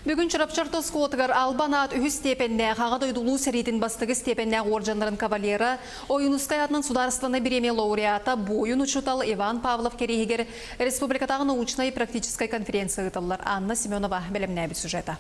Бүгін Чырапчарты скуотығар Албанат үхі степенне қаға дойдулу сәретін бастығы степенне оржандарын кавалері ойынускай атынан сударстваны биреме лауреата бойын учутал Иван Павлов керегер Республикатағы научной и практической конференция ұтылар. Анна Семенова білімнәбі сюжета.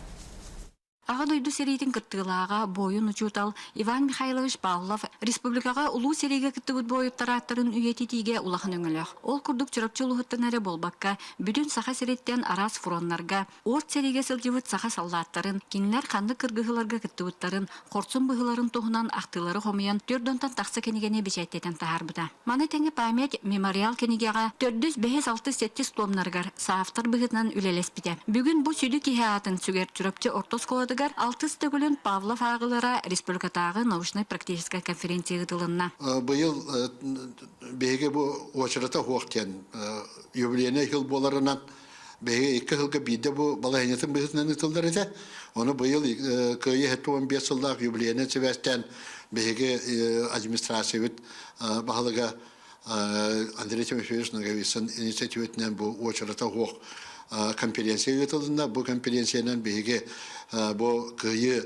Ага дойду серийтин кыттылаага бойын учутал Иван Михайлович Павлов республикага улуу сериге кыттыбыт бойыттараттарын үйетитиге улахан өңөлөх. Ол курдук чырапчылыгыттан әрі болбакка бүтүн саха сереттен арас фуроннарга, орт сериге сылжыбыт саха саллаттарын, кинилер канды кыргыгыларга кыттыбыттарын, корцун быгыларын туһунан актылары хомуян төрдөнтан такса кенигене бечеттетен тахарбыта. Маны теңе память мемориал кенигега 405-6-7 томнаргар саафтар быгытынан үлелеспите. Бүгүн бу сүдү кихаатын сүгер чырапчы ортосколады Алтыс төгілін Павлов ағылыра республикатағы научно-практическая конференция ғытылынна. Бұйыл бейге бұ очырата хоқтен юбилейне хил боларынан бейге 2 жылға бейді бұ балайнетін бұғытынан ұтылдар еді. Оны бұйыл көйе 15 жылдақ юбилейне себестен бейге администрация өт бағылыға Андрей Тимофеевич Наговисын инициативетінен бұ очырата хоқ конференция ғытылында. Бұ конференцияның бейге bu kıyı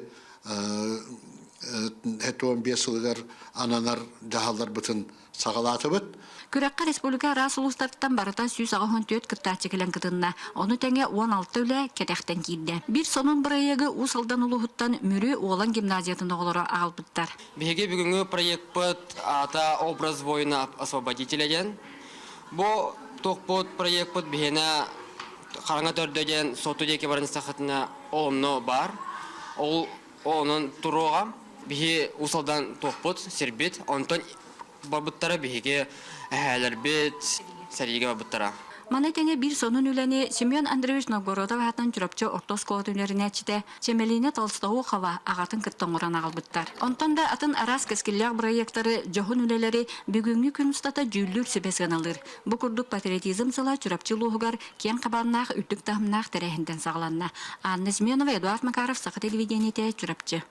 15 yıllar ananar cahallar bütün sağalatı bit. Kürekka Respublika Ras Uluslardan barıta süs ağın töt kıttaçı kelen kıtınna. Onu tenge 16 öle ketekten kildi. Bir sonun burayagı usaldan uluhuttan mürü oğlan gimnaziyatında olara ağılbıttar. Bege bugünkü proyekt ata obraz voyuna освободителен. Bu tokpot proyekt bihena Қараңа төрдеген соту деке барын сақытына олымны бар. Оның тұруға бігі ұсалдан тоқпыт, сербет, онтон барбыттара бігі әхәлер бет, сәріге барбыттара. Маны теңе bir сонун үләне Семен Андреевич Новгородов атынан чүрапчы ортосколот үнеріне чите Чемелине Толстову қава ағатын кыттоңыран ағылбыттар. Онтан да атын арас кескілләг проекттары жоғын үлелері бүгінгі күн ұстата жүллүр себесген алыр. Бұ күрдік патриотизм сыла чүрапчы луғығар кен қабарнақ үттік тахымнақ тәрәхінден сағыланна. Анна Семенова, Эдуард Макаров, Сақы телевидениете чүрапчы.